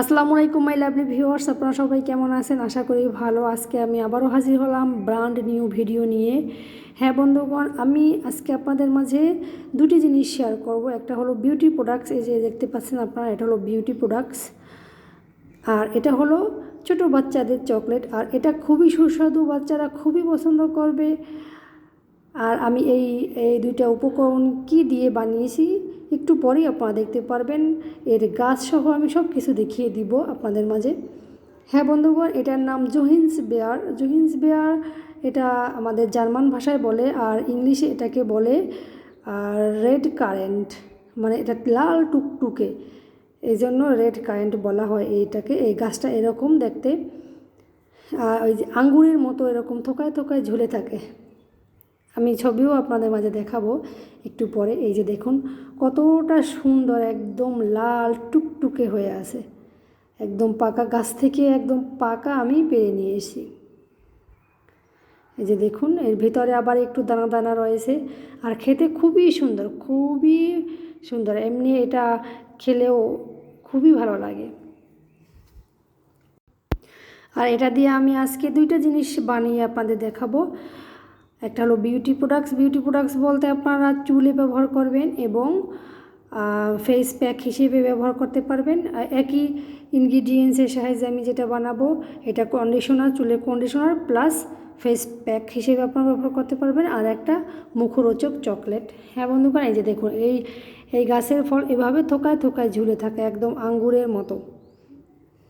আসসালামু আলাইকুম my lovely viewers, আপনারা সবাই কেমন আছেন? আশা করি ভালো। আজকে আমি আবারও হাজির হলাম ব্র্যান্ড নিউ ভিডিও নিয়ে। হ্যাঁ বন্ধুগণ, আমি আজকে আপনাদের মাঝে দুটি জিনিস শেয়ার করব। একটা হলো বিউটি প্রোডাক্টস, এই যে দেখতে পাচ্ছেন আপনারা, এটা হলো বিউটি প্রোডাক্টস। আর এটা হলো ছোট বাচ্চাদের চকলেট, আর এটা খুবই সুস্বাদু, বাচ্চারা খুবই পছন্দ করবে। আর আমি এই এই দুইটা উপকরণ কি দিয়ে বানিয়েছি একটু পরেই আপনারা দেখতে পারবেন। এর গাছ সহ আমি সব কিছু দেখিয়ে দিব আপনাদের মাঝে। হ্যাঁ বন্ধুগণ, এটার নাম জোহিন্সবেয়ার। এটা আমাদের জার্মান ভাষায় বলে, আর ইংলিশে এটাকে বলে রেড কারেন্ট, মানে এটা লাল টুকটুকে, এই জন্য রেড কারেন্ট বলা হয় এইটাকে। এই গাছটা এরকম দেখতে, ওই যে আঙ্গুরের মতো এরকম থোকায় থোকায় ঝুলে থাকে। আমি ছবিও আপনাদের মাঝে দেখাবো একটু পরে। এই যে দেখুন কতটা সুন্দর, একদম লাল টুকটুকে হয়ে আছে, একদম পাকা গাছ থেকে, একদম পাকা আমি পেরে নিয়ে এসেছি। এই যে দেখুন, এর ভিতরে আবার একটু দানা দানা রয়েছে, আর খেতে খুবই সুন্দর, খুবই সুন্দর। এমনি এটা খেলেও খুবই ভালো লাগে। আর এটা দিয়ে আমি আজকে দুইটা জিনিস বানিয়ে আপনাদের দেখাবো। একটা হলো বিউটি প্রোডাক্টস বলতে আপনারা চুলে ব্যবহার করবেন এবং ফেস প্যাক হিসেবে ব্যবহার করতে পারবেন। একই ইনগ্রিডিয়েন্টসের সাহায্যে আমি যেটা বানাবো, এটা কন্ডিশনার, চুলের কন্ডিশনার প্লাস ফেস প্যাক হিসেবে আপনারা ব্যবহার করতে পারবেন। আর একটা মুখরোচক চকলেট। হ্যাঁ বন্ধুগণ, এই যে দেখুন, এই গাছের ফল এভাবে থোকায় থোকায় ঝুলে থাকে, একদম আঙ্গুরের মতো।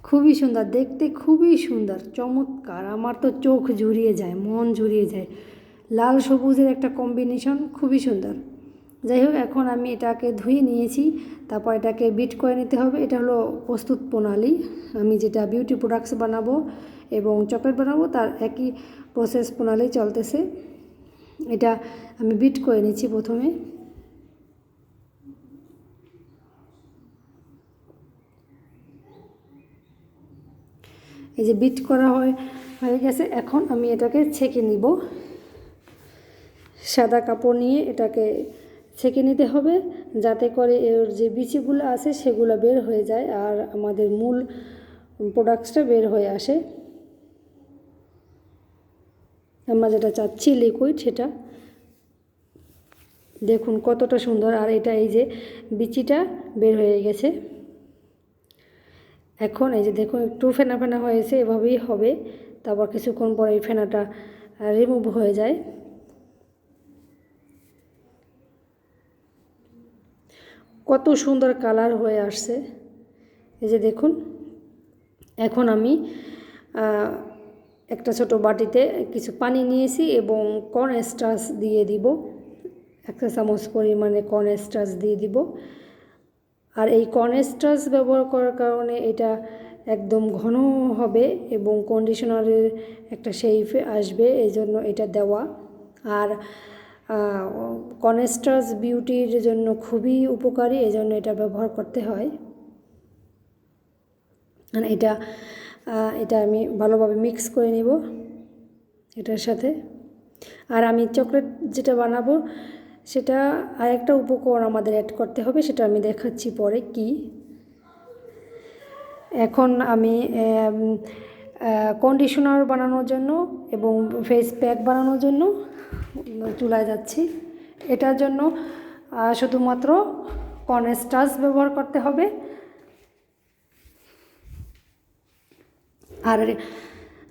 খুবই সুন্দর দেখতে, খুবই সুন্দর, চমৎকার। আমার তো চোখ জুড়িয়ে যায়, মন জুড়িয়ে যায়। লাল সবুজের একটা কম্বিনেশন, খুবই সুন্দর। যাই হোক, এখন আমি এটাকে ধুয়ে নিয়েছি, তারপর এটাকে বিট করে নিতে হবে। এটা হলো প্রস্তুত প্রণালী। আমি যেটা বিউটি প্রোডাক্টস বানাবো এবং চকলেট বানাবো, তার একই প্রসেস প্রণালী চলতেছে। এটা আমি বিট করে নিচ্ছি প্রথমে। এই যে বিট করা হয়ে গেছে, এখন আমি এটাকে ছেঁকে নিব। সাদা কাপড় নিয়ে এটাকে ছেঁকে নিতে হবে, যাতে করে এর যে বিচিগুলো আছে সেগুলো বের হয়ে যায়, আর আমাদের মূল প্রোডাক্টসটা বের হয়ে আসে। আমরা যেটা চাচ্ছি লিকুইড, সেটা দেখুন কতটা সুন্দর। আর এটা এই যে বিচিটা বের হয়ে গেছে। এখন এই যে দেখুন একটু ফেনা ফেনা হয়েছে, এভাবেই হবে। তারপর কিছুক্ষণ পরে এই ফেনাটা রিমুভ হয়ে যায়। কত সুন্দর কালার হয়ে আসছে, এই যে দেখুন। এখন আমি একটা ছোট বাটিতে কিছু পানি নিয়েছি এবং কর্নস্টার্চ দিয়ে দিব, 1 চামচ পরিমাণে কর্নস্টার্চ দিয়ে দিব। আর এই কর্নস্টার্চ ব্যবহার করার কারণে এটা একদম ঘন হবে এবং কন্ডিশনারের একটা শেপে আসবে, এই জন্য এটা দেওয়া। আর কর্নস্টার্চ বিউটির জন্য খুবই উপকারী, এই জন্য এটা ব্যবহার করতে হয়। আর এটা আমি ভালোভাবে মিক্স করে নিব এটার সাথে। আর আমি চকলেট যেটা বানাবো, সেটা আরেকটা উপকরণ আমাদের অ্যাড করতে হবে, সেটা আমি দেখাচ্ছি পরে কি। এখন আমি কন্ডিশনার বানানোর জন্য এবং ফেস প্যাক বানানোর জন্য চুলায় যাচ্ছি। এটার জন্য শুধুমাত্র কর্নস্টার্চ ব্যবহার করতে হবে,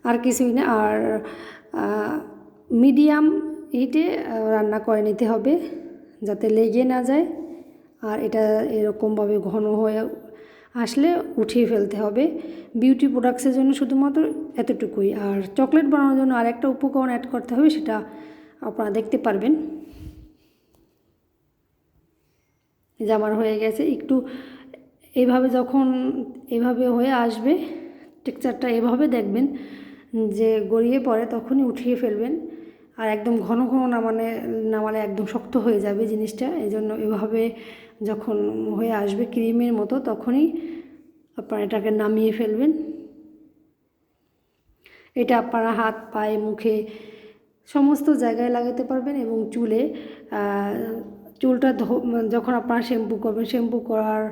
আর কিছুই না। আর মিডিয়াম হিটে রান্না করে নিতে হবে, যাতে লেগে না যায়। আর এটা এরকমভাবে ঘন হয়ে আসলে উঠিয়ে ফেলতে হবে। বিউটি প্রোডাক্টসের জন্য শুধুমাত্র এতটুকুই। আর চকলেট বানানোর জন্য আরেকটা উপকরণ অ্যাড করতে হবে, সেটা আপনারা দেখতে পারবেন। যে আমার হয়ে গেছে একটু এইভাবে, যখন এভাবে হয়ে আসবে টেক্সচারটা, এভাবে দেখবেন যে গড়িয়ে পড়ে, তখনই উঠিয়ে ফেলবেন। আর একদম ঘন ঘন নামালে একদম শক্ত হয়ে যাবে জিনিসটা, এই জন্য এভাবে যখন হয়ে আসবে ক্রিমের মতো, তখনই আপনারা এটাকে নামিয়ে ফেলবেন। এটা আপনারা হাত, পায়ে, মুখে সমস্ত জায়গায় লাগাতে পারবেন এবং চুলটা যখন আপনারা শ্যাম্পু করবেন, শ্যাম্পু করার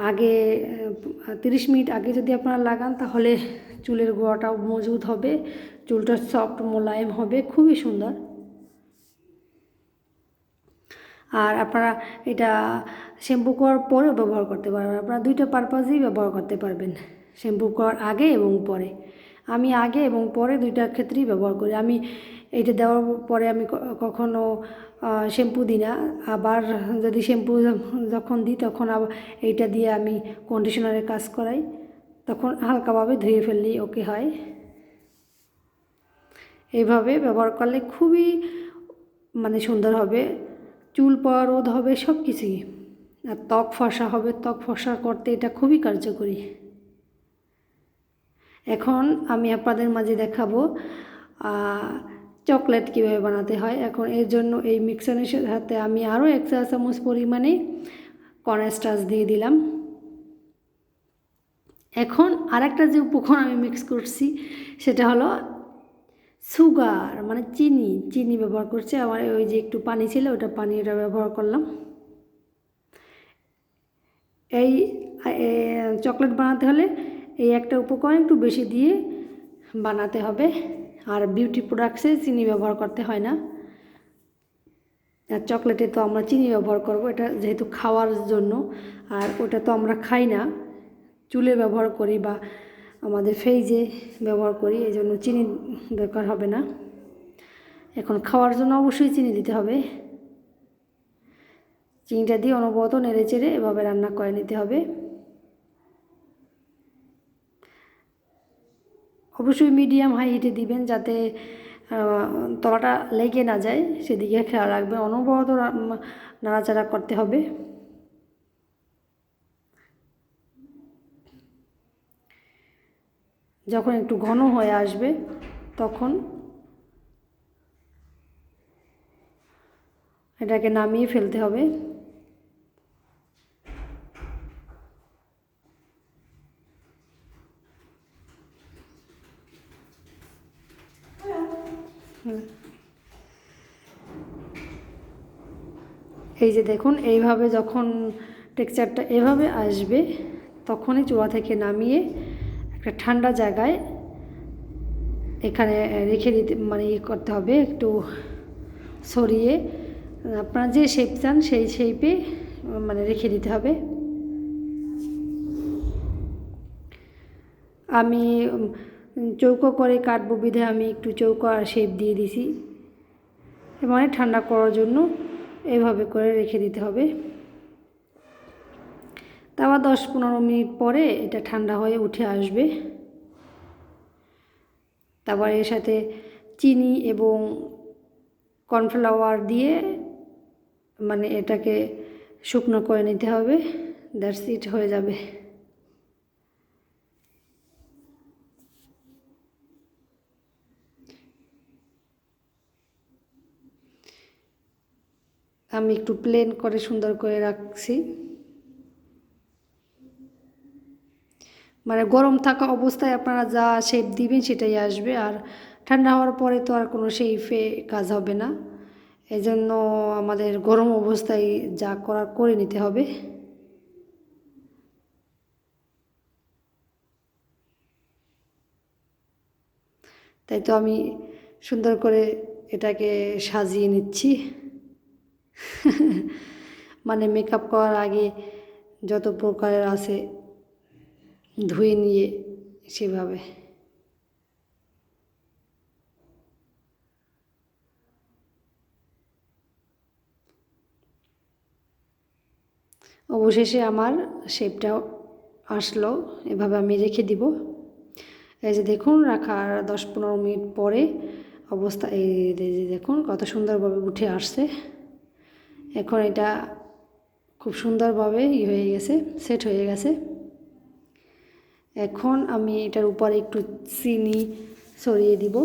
আগে 30 মিনিট আগে যদি আপনারা লাগান তাহলে চুলের গোড়াটাও মজবুত হবে, চুলটা সফট মোলায়েম হবে, খুবই সুন্দর। আর আপনারা এটা শ্যাম্পু করার পরেও ব্যবহার করতে পারবেন, আপনারা দুইটা পারপাসেই ব্যবহার করতে পারবেন, শ্যাম্পু করার আগে এবং পরে। আমি আগে এবং পরে দুইটা ক্ষেত্রেই ব্যবহার করি। আমি এইটা দেওয়ার পরে আমি কখনো শ্যাম্পু দিই না, আবার যদি শ্যাম্পু যখন দিই তখন আবার এইটা দিয়ে আমি কন্ডিশনারের কাজ করাই, তখন হালকাভাবে ধুয়ে ফেললেই ওকে হয়। এইভাবে ব্যবহার করলে খুবই মানে সুন্দর হবে, চুল পড়া রোধ হবে, সব কিছুই। আর ত্বক ফর্সা হবে, ত্বক ফর্সা করতে এটা খুবই কার্যকরী। এখন আমি আপনাদের মাঝে দেখাবো চকলেট কীভাবে বানাতে হয়। এখন এর জন্য এই মিক্সারের সাথে আমি আরও 1 চা চামচ পরিমাণে কর্নস্টার্চ দিয়ে দিলাম। এখন আরেকটা যে উপকরণ আমি মিক্স করছি সেটা হলো সুগার, মানে চিনি ব্যবহার করছি। আমার ওই যে একটু পানি ছিল ওটা পানিটা ব্যবহার করলাম। এই চকলেট বানাতে হলে এই একটা উপকরণ একটু বেশি দিয়ে বানাতে হবে। আর বিউটি প্রোডাক্টসে চিনি ব্যবহার করতে হয় না, আর চকলেটে তো আমরা চিনি ব্যবহার করব, এটা যেহেতু খাওয়ার জন্য। আর ওটা তো আমরা খাই না, চুলে ব্যবহার করি বা আমাদের ফেসে ব্যবহার করি, এই জন্য চিনি দরকার হবে না। এখন খাওয়ার জন্য অবশ্যই চিনি দিতে হবে। চিনিটা দিয়ে অনবরত নেড়ে চেড়ে এভাবে রান্না করে নিতে হবে। অবশ্যই মিডিয়াম হাই হিটে দিবেন যাতে তলাটা লেগে না যায়, সেদিকে খেয়াল রাখবেন। অনবরত নাড়াচাড়া করতে হবে। যখন একটু ঘন হয়ে আসবে তখন এটাকে নামিয়ে ফেলতে হবে। এই যে দেখুন, এইভাবে যখন টেক্সচারটা এভাবে আসবে তখনই চুলা থেকে নামিয়ে একটা ঠান্ডা জায়গায় এখানে রেখে দিতে, মানে করতে হবে, একটু সরিয়ে আপনারা যে শেপ চান সেই শেপে মানে রেখে দিতে হবে। আমি চৌকো করে কাটবো বিধে আমি একটু চৌকো শেপ দিয়ে দিছি, এবং ঠান্ডা করার জন্য এইভাবে করে রেখে দিতে হবে। তারপর 10-15 মিনিট পরে এটা ঠান্ডা হয়ে উঠে আসবে। তারপর এর সাথে চিনি এবং কর্নফ্লাওয়ার দিয়ে মানে এটাকে শুকনো করে নিতে হবে। দ্যাটস ইট, হয়ে যাবে। আমি একটু প্লেন করে সুন্দর করে রাখছি, মানে গরম থাকা অবস্থায় আপনারা যা শেপ দিবেন সেটাই আসবে, আর ঠান্ডা হওয়ার পরে তো আর কোনো শেপে কাজ হবে না। এজন্য আমাদের গরম অবস্থায় যা করার করে নিতে হবে। তাই তো আমি সুন্দর করে এটাকে সাজিয়ে নিচ্ছি। মানে মেকআপ করার আগে যত প্রকারের আছে ধুয়ে নিয়ে সেভাবে। অবশেষে আমার শেপটাও আসলো, এভাবে আমি রেখে দিব। এই যে দেখুন, রাখার 10-15 মিনিট পরে অবস্থা এই যে দেখুন কত সুন্দরভাবে উঠে আসছে। এখন এটা খুব সুন্দরভাবে হয়ে গেছে, সেট হয়ে গেছে। এখন আমি এটার উপরে একটু চিনি ছড়িয়ে দিব,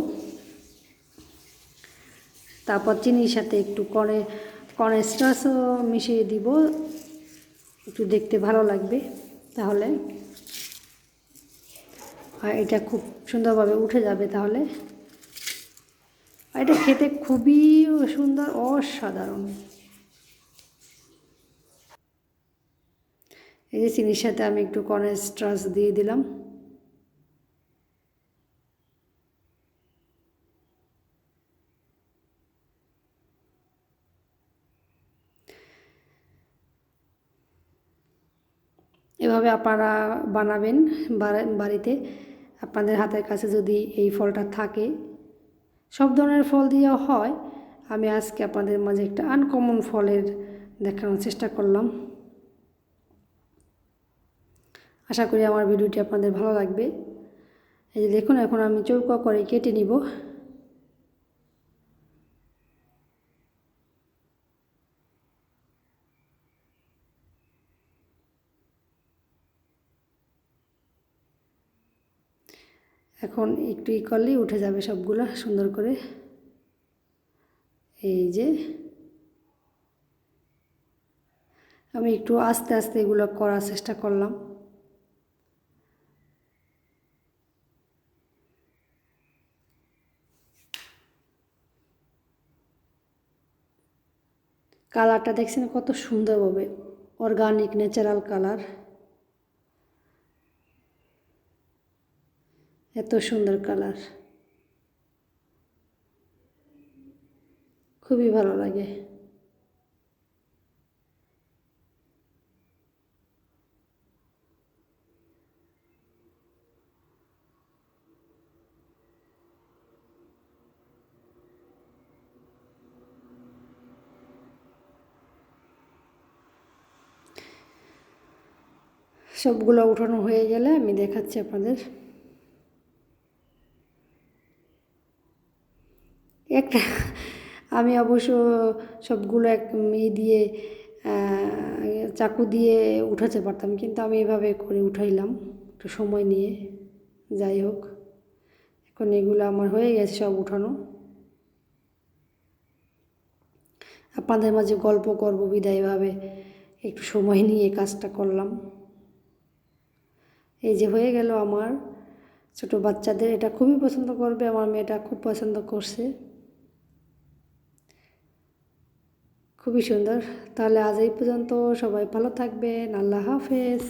তারপর চিনির সাথে একটু কর্নস্টার্চও মিশিয়ে দিব, একটু দেখতে ভালো লাগবে তাহলে। আর এটা খুব সুন্দরভাবে উঠে যাবে তাহলে। আর এটা খেতে খুবই সুন্দর, অসাধারণ। এই যে চিনির সাথে আমি একটু কর্নস্টার্চ দিয়ে দিলাম। এভাবে আপনারা বানাবেন বাড়িতে। আপনাদের হাতের কাছে যদি এই ফলটা থাকে, সব ধরনের ফল দিয়েও হয়, আমি আজকে আপনাদের মাঝে একটা আনকমন ফলের দেখানোর চেষ্টা করলাম। আশা করি আমার ভিডিওটি আপনাদের ভালো লাগবে। এই যে দেখুন, এখন আমি চৌকো করে কেটে নিব। এখন একটু করলেই উঠে যাবে সবগুলো সুন্দর করে। এই যে আমি একটু আস্তে আস্তে এগুলো করার চেষ্টা করলাম। কালারটা দেখছেন কত সুন্দরভাবে, অর্গানিক ন্যাচারাল কালার, এত সুন্দর কালার, খুবই ভালো লাগে। সবগুলো উঠানো হয়ে গেলে আমি দেখাচ্ছি আপনাদের। একটা আমি অবশ্য সবগুলো এক দিয়ে চাকু দিয়ে উঠাতে পারতাম, কিন্তু আমি এভাবে করে উঠাইলাম একটু সময় নিয়ে। যাই হোক, এখন এগুলো আমার হয়ে গেছে সব উঠানো। আপনাদের মাঝে গল্প করব বিদায় এভাবে একটু সময় নিয়ে কাজটা করলাম। এই যে হয়ে গেল আমার। ছোট বাচ্চাদের এটা খুবই পছন্দ করবে, আমার মেয়েটা খুব পছন্দ করছে, খুবই সুন্দর। তাহলে আজ এই পর্যন্ত, সবাই ভালো থাকবেন, আল্লাহ হাফেজ।